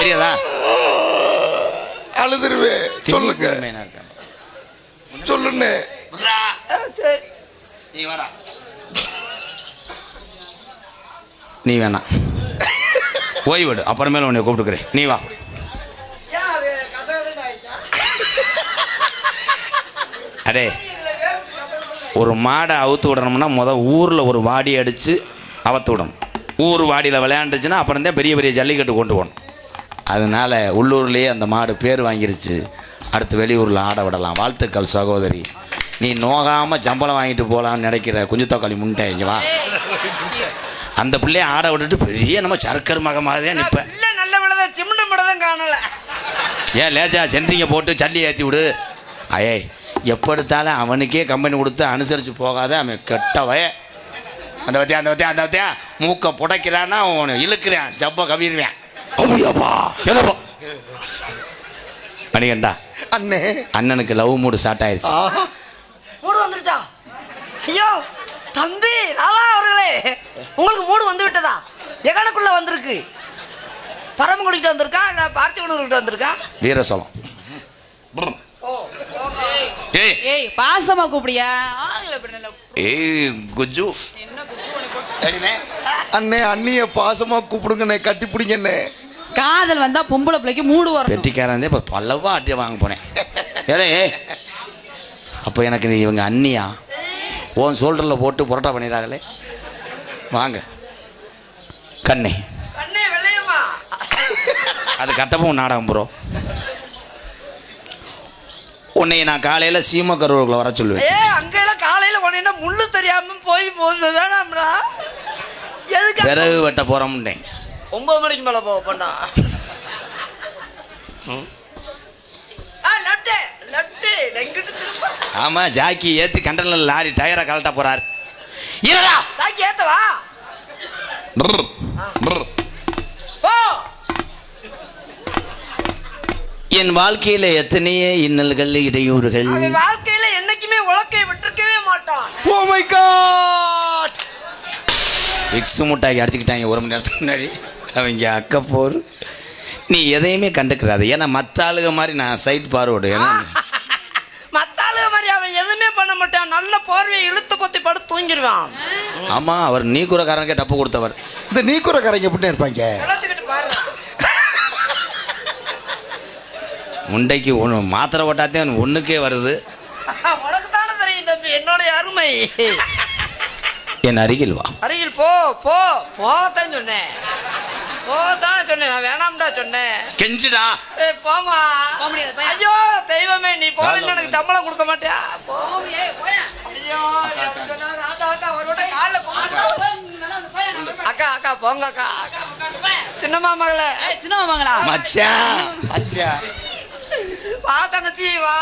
தெரியாதா? அழுதுருவே. சொல்லுங்க சொல்லுன்னு. நீ வாடா. நீ வேணாம், ஓய்விடு, அப்புறமேல உன்னை கூப்பிட்டுக்கிறேன். நீ வா. அடே, ஒரு மாடை அவுத்து விடணும்னா ஊரில் ஒரு வாடி அடித்து அவுத்து விடணும். ஊர் வாடியில் விளையாண்டுச்சுன்னா அப்புறம் தான் பெரிய பெரிய ஜல்லிக்கட்டு கொண்டு போகணும். அதனால் உள்ளூர்லேயே அந்த மாடு பேர் வாங்கிருச்சு. அடுத்து வெளியூரில் ஆட விடலாம். வாழ்த்துக்கள் சகோதரி. நீ நோகாமல் சம்பளம் வாங்கிட்டு போகலான்னு நினைக்கிற குஞ்சுத்தக்காளி முண்டை, இங்கே வா. அந்த பிள்ளைய ஆட விட்டுட்டு பெரிய நம்ம சர்க்கர் மகமாக நிற்பேன். நல்ல விடதான் சிமெண்ட் மட்டும் காணலை. ஏன் லேசா சென்ட்ரிங்க போட்டு சல்லி ஏற்றி விடு. ஐயே, எப்போ எடுத்தாலும் அவனுக்கே கம்பெனி கொடுத்து அனுசரித்து போகாத அவன் கெட்டவ. அந்த வத்தியா மூக்கை புடைக்கிறான்னா அவனை இழுக்கிறேன், ஜப்ப கவிடுவேன். அப்படியாப்பா என்னப்பா மணிகண்டா அண்ணே, அண்ணனுக்கு லவ் மூடு ஸ்டார்ட் ஆயிடுச்சு. மூடு வந்துருச்சா? ஐயோ தம்பி ராவா அவர்களே, உங்களுக்கு மூடு வந்து விட்டதா? எகனுக்குள்ள வந்திருக்கு. பரமக்குடிக்கிட்ட வந்திருக்கா இல்லை பார்த்திபனூர்கிட்ட வந்திருக்கா? வீரசோளம். ஏய் பாசமா கூப்பிடியா? ஏய் குஜு. அண்ணே அண்ணிய பாசமா கூப்பிடுங்கண்ணே, கட்டி பிடிங்கண்ணே. காதல் வந்தா பொம்பளை பிள்ளைக்கு மூடு வரும். வெட்டிக்காரன் இப்போ பல்லவா ஆட்டிய வாங்க போனேன். ஏ அப்போ எனக்கு நீ இவங்க அண்ணியா ஓன் சோல்டரில் போட்டு புரோட்டா பண்ணிடுறாங்களே. வாங்க கண்ணே. அது கட்டப்பும் நாடகம் ப்ரோ. உன்னை நான் காலையில் சீமக்கருவுக்குள்ள வர சொல்லுவேன். அங்கெல்லாம் காலையில் போனீங்கன்னா முள்ளு தெரியாம போய் போகுது வேணாம்டா. எதுக்கு விறகு வெட்ட போகிறோம்ட்டேன். 9 மணிக்கு மேலே போண்டா. ஆமாம், ஜாக்கி ஏற்றி கண்டனில் லாரி டயரை கலட்ட போகிறார். இல்லடா ஜாக்கி ஏற்றவா? என் வாழ்க்கையில எத்தனையே இன்னல்கள் இடையூறுகள். வாழ்க்கையில என்னைக்குமே உலக்கை விட்டுருக்கவே மாட்டான். Oh my God. விக்ஸ் முட்டாக்கி அடிச்சுக்கிட்டாங்க 1 மணி நேரத்துக்கு முன்னாடி. அவங்க அக்க போர். நீ எதையுமே கண்டுக்கிறாது. ஏன்னா மற்ற ஆளுக மாதிரி நான் சைட் பார்வோடு. ஏன்னா மற்ற ஆளுக மாதிரி அவன் எதுவுமே பண்ண மாட்டான். நல்ல போர்வையை இழுத்து பொத்தி படுத்து தூங்கிடுவான். ஆமாம், அவர் நீக்குறக்காரனுக்கே டப்பு கொடுத்தவர். இந்த நீக்குறக்காரங்க எப்படி இருப்பாங்க? முண்டைக்கு ஒன்று மாத்திரை ஓட்டாத்தே ஒன்றுக்கே வருது. உனக்கு தானே தெரியும் தம்பி என்னோட அருமை. என் அருகில் வா. அருகில் போ போ போகத்தான் சொன்னேன். போகத்தானே சொன்னேன், நான் வேணாம்டா சொன்னேன். கெஞ்சுடா. போமா. ஐயோ தெய்வமே, நீ போகலன்னு எனக்கு சம்பளம் கொடுக்க மாட்டியா? ஐயோ அக்கா அக்கா போங்க அக்கா. சின்னம்மா மகளே. சின்னம்மா மகளா? மச்சான் மச்சான் வா தங்கச்சி வா.